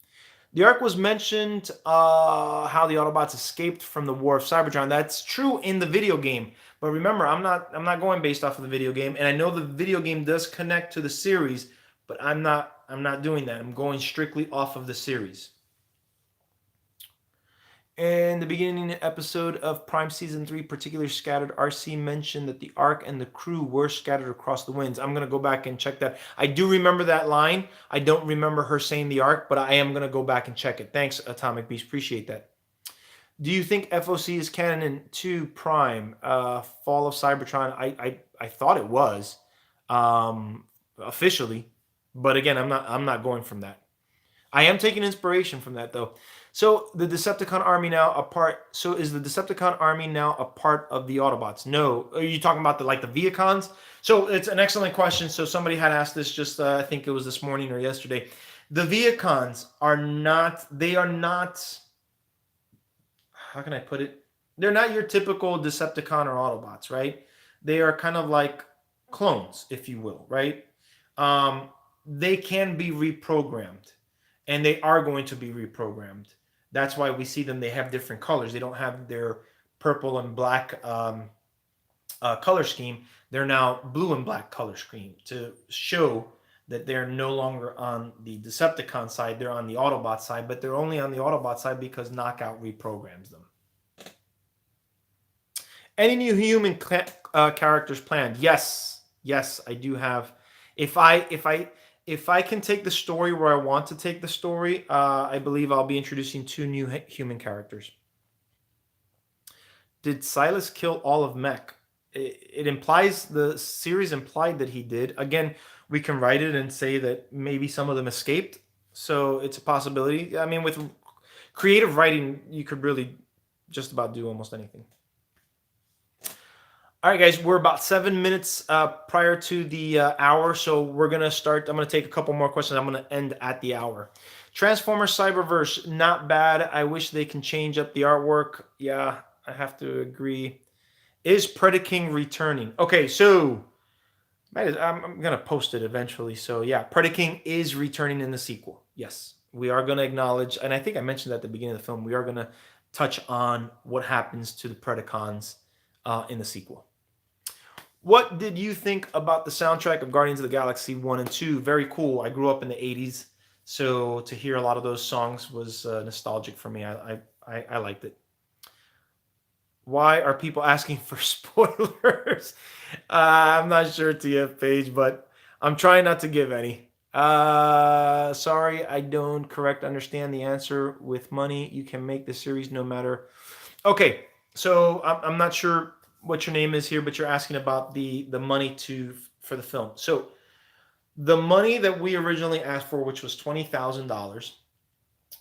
The Ark was mentioned, how the Autobots escaped from the War of Cybertron. That's true in the video game, but remember, I'm not going based off of the video game, and I know the video game does connect to the series, but I'm not doing that. I'm going strictly off of the series. In the beginning episode of Prime Season 3, particularly scattered, RC mentioned that the Ark and the crew were scattered across the winds. I'm going to go back and check that. I do remember that line. I don't remember her saying the Ark, but I am going to go back and check it. Thanks, Atomic Beast. Appreciate that. Do you think FOC is canon to Prime? Fall of Cybertron? I thought it was, officially, but again, I'm not going from that. I am taking inspiration from that, though. So the Decepticon army now a part. So is the Decepticon army now a part of the Autobots? No. Are you talking about the Vehicons? So it's an excellent question. So somebody had asked this just, I think it was this morning or yesterday. The Vehicons are not. They are not. How can I put it? They're not your typical Decepticon or Autobots, right? They are kind of like clones, if you will, right? They can be reprogrammed, and they are going to be reprogrammed. That's why we see them. They have different colors. They don't have their purple and black color scheme. They're now blue and black color scheme, to show that they're no longer on the Decepticon side. They're on the Autobot side, but they're only on the Autobot side because Knockout reprograms them. Any new human characters planned? Yes, I do have. If I can take the story where I want to take the story, I believe I'll be introducing 2 new human characters. Did Silas kill all of Mech? It implies, the series implied that he did. Again, we can write it and say that maybe some of them escaped. So it's a possibility. I mean, with creative writing, you could really just about do almost anything. All right, guys, we're about 7 minutes prior to the hour, so we're going to start. I'm going to take a couple more questions. I'm going to end at the hour. Transformers Cyberverse, not bad. I wish they can change up the artwork. Yeah, I have to agree. Is Predaking returning? Okay, so I'm going to post it eventually. So, yeah, Predaking is returning in the sequel. Yes, we are going to acknowledge, and I think I mentioned at the beginning of the film, we are going to touch on what happens to the Predacons in the sequel. What did you think about the soundtrack of Guardians of the Galaxy 1 and 2? Very cool. I grew up in the 80s, so to hear a lot of those songs was nostalgic for me. I liked it. Why are people asking for spoilers? I'm not sure, TF Page, but I'm trying not to give any. Sorry, I don't understand the answer. With money, you can make the series no matter. Okay, so I'm not sure what your name is here, but you're asking about the money for the film. So the money that we originally asked for, which was $20,000,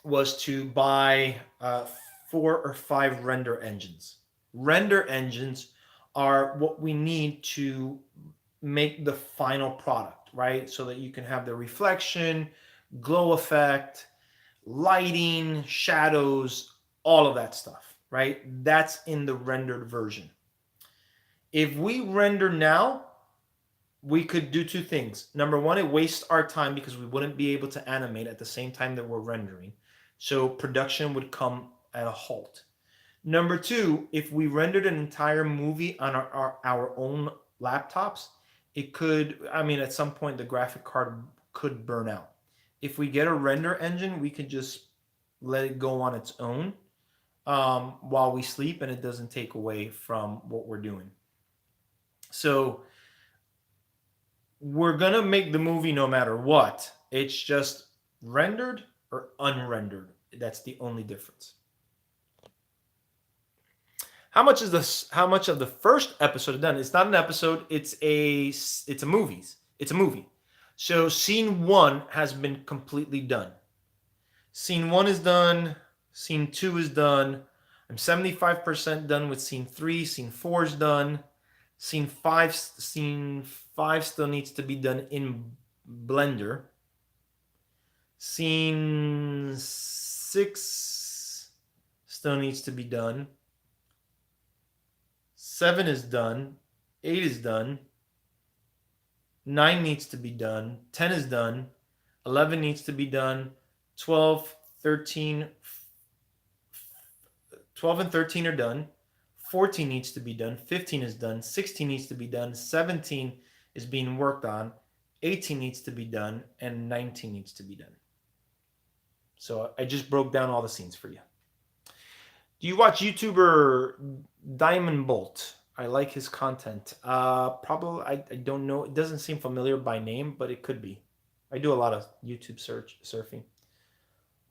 was to buy 4 or 5 render engines. Render engines are what we need to make the final product, right? So that you can have the reflection, glow effect, lighting, shadows, all of that stuff, right? That's in the rendered version. If we render now, we could do 2 things. Number one, it wastes our time because we wouldn't be able to animate at the same time that we're rendering. So production would come at a halt. Number two, if we rendered an entire movie on our own laptops, it could, I mean, at some point the graphic card could burn out. If we get a render engine, we could just let it go on its own while we sleep, and it doesn't take away from what we're doing. So we're gonna make the movie no matter what. It's just rendered or unrendered. That's the only difference. How much is this? How much of the first episode done? It's not an episode. It's a movies. It's a movie. So scene 1 has been completely done. Scene 1 is done. Scene 2 is done. I'm 75% done with scene 3. Scene 4 is done. Scene 5 still needs to be done in Blender. Scene 6 still needs to be done. 7 is done. 8 is done. 9 needs to be done. 10 is done. 11 needs to be done. 12, 13, 12 and 13 are done. 14 needs to be done. 15 is done. 16 needs to be done. 17 is being worked on. 18 needs to be done. And 19 needs to be done. So I just broke down all the scenes for you. Do you watch YouTuber Diamond Bolt? I like his content. Probably, I don't know. It doesn't seem familiar by name, but it could be. I do a lot of YouTube surfing.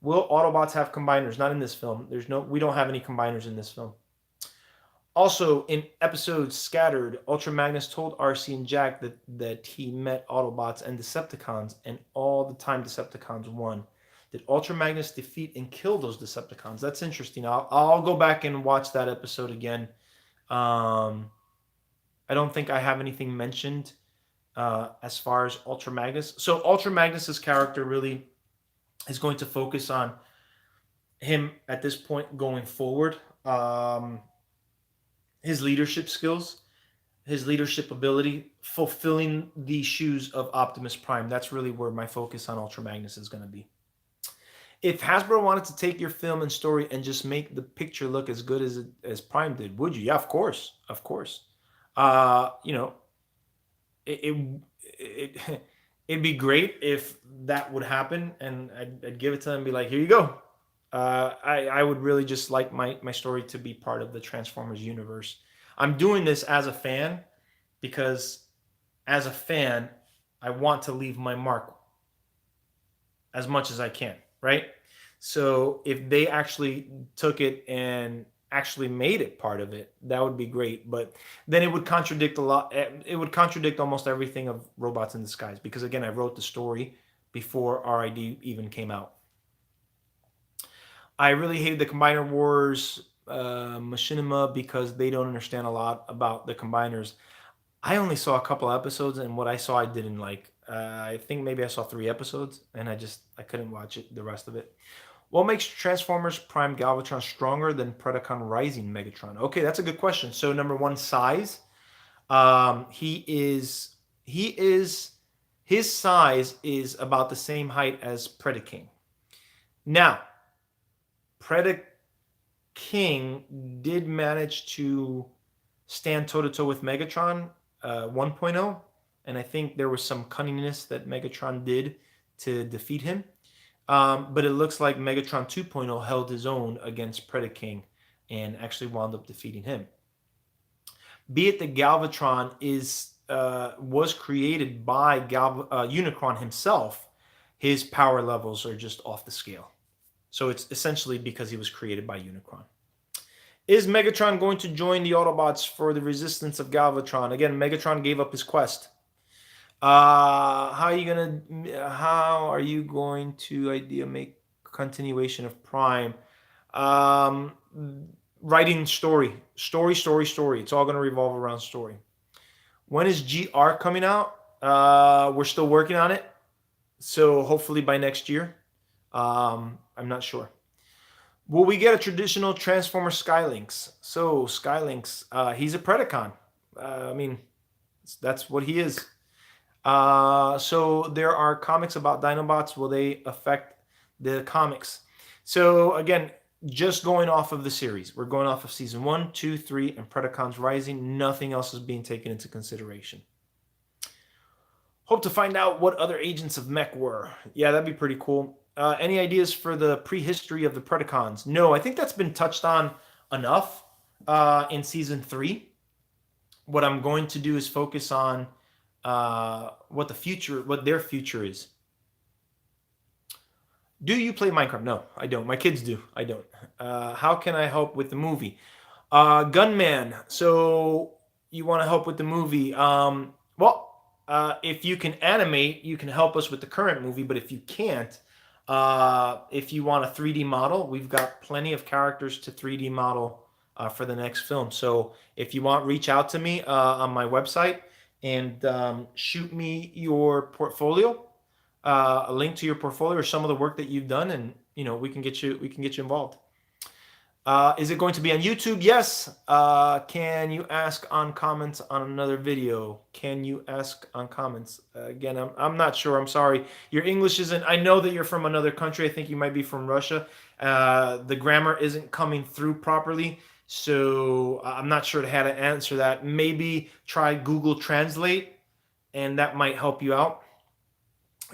Will Autobots have combiners? Not in this film. We don't have any combiners in this film. Also, in episode Scattered, Ultra Magnus told RC and Jack that he met Autobots and Decepticons, and all the time Decepticons won. Did Ultra Magnus defeat and kill those Decepticons? That's interesting. I'll go back and watch that episode again. I don't think I have anything mentioned as far as Ultra Magnus. So Ultra Magnus's character really is going to focus on him at this point going forward. His leadership skills, his leadership ability, fulfilling the shoes of Optimus Prime. That's really where my focus on Ultra Magnus is going to be. If Hasbro wanted to take your film and story and just make the picture look as good as Prime did, would you? Yeah, of course. It'd be great if that would happen, and I'd give it to them and be like, here you go. I would really just like my story to be part of the Transformers universe. I'm doing this as a fan because as a fan, I want to leave my mark as much as I can, right? So if they actually took it and actually made it part of it, that would be great. But then it would contradict a lot. It would contradict almost everything of Robots in Disguise because, again, I wrote the story before RID even came out. I really hated the Combiner Wars machinima because they don't understand a lot about the combiners. I only saw a couple episodes, and what I saw I didn't like. I think maybe I saw 3 episodes, and I couldn't watch it, the rest of it. What makes Transformers Prime Galvatron stronger than Predacon Rising Megatron? Okay, that's a good question. So number one, size. His size is about the same height as Predaking. Now, Predaking did manage to stand toe-to-toe with Megatron 1.0, and I think there was some cunningness that Megatron did to defeat him. But it looks like Megatron 2.0 held his own against Predaking and actually wound up defeating him. Be it that Galvatron was created by Unicron himself, his power levels are just off the scale. So it's essentially because he was created by Unicron. Is Megatron going to join the Autobots for the resistance of Galvatron? Again, Megatron gave up his quest. How are you going to make continuation of Prime. Um, Writing story. It's all going to revolve around story. When is GR coming out? We're still working on it. So hopefully by next year. I'm not sure. Will we get a traditional Transformer Skylinks? So Skylinks, he's a Predacon. I mean, that's what he is. So there are comics about Dinobots. Will they affect the comics? So again, just going off of the series. We're going off of season 1, 2, 3, and Predacons Rising. Nothing else is being taken into consideration. Hope to find out what other agents of mech were. Yeah, that'd be pretty cool. Any ideas for the prehistory of the Predacons? No, I think that's been touched on enough in season 3. What I'm going to do is focus on what their future is. Do you play Minecraft? No, I don't. My kids do. I don't. How can I help with the movie? Gunman. So you want to help with the movie? If you can animate, you can help us with the current movie. But if you can't, if you want a 3D model, we've got plenty of characters to 3D model for the next film. So if you want, reach out to me on my website and shoot me your portfolio, a link to your portfolio or some of the work that you've done, and we can get you involved. Is it going to be on YouTube? Yes. Can you ask on comments on another video? Can you ask on comments? Again, I'm not sure. I'm sorry. Your English isn't... I know that you're from another country. I think you might be from Russia. The grammar isn't coming through properly, so I'm not sure how to answer that. Maybe try Google Translate, and that might help you out.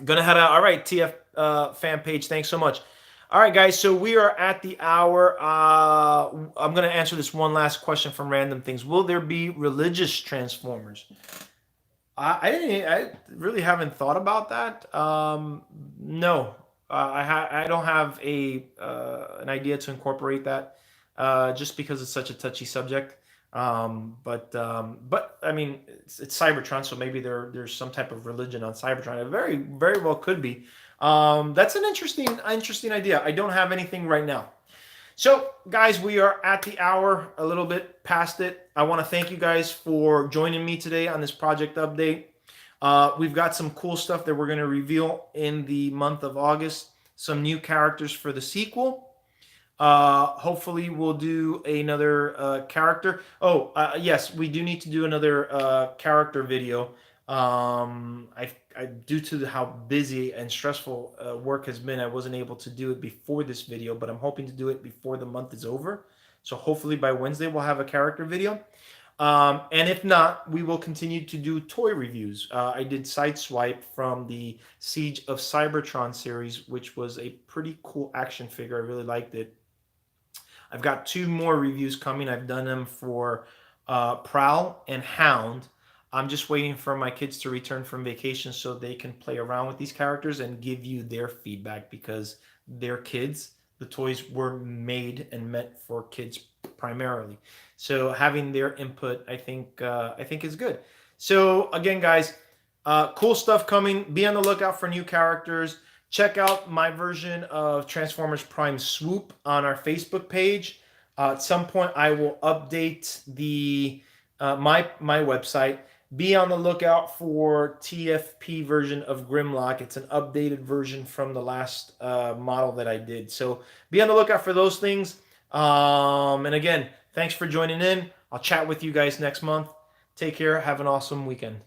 Gonna head out. All right, TF fan page. Thanks so much. All right, guys, so we are at the hour. I'm going to answer this one last question from Random Things. Will there be religious Transformers? I really haven't thought about that. No, I don't have an idea to incorporate that just because it's such a touchy subject. But I mean, it's Cybertron, so maybe there's some type of religion on Cybertron. It very, very well could be. That's an interesting idea. I don't have anything right now. So, guys, we are at the hour, a little bit past it. I want to thank you guys for joining me today on this project update. We've got some cool stuff that we're going to reveal in the month of August. Some new characters for the sequel. Hopefully we'll do another character. Yes, we do need to do another character video. Due to how busy and stressful work has been, I wasn't able to do it before this video, but I'm hoping to do it before the month is over. So hopefully by Wednesday we'll have a character video. And if not, we will continue to do toy reviews. I did Sideswipe from the Siege of Cybertron series, which was a pretty cool action figure. I really liked it. I've got 2 more reviews coming. I've done them for Prowl and Hound. I'm just waiting for my kids to return from vacation so they can play around with these characters and give you their feedback, because they're kids. The toys were made and meant for kids primarily. So having their input, I think is good. So again, guys, cool stuff coming. Be on the lookout for new characters. Check out my version of Transformers Prime Swoop on our Facebook page. At some point, I will update the my website. Be on the lookout for TFP version of Grimlock. It's an updated version from the last model that I did. So be on the lookout for those things. And again, thanks for joining in. I'll chat with you guys next month. Take care. Have an awesome weekend.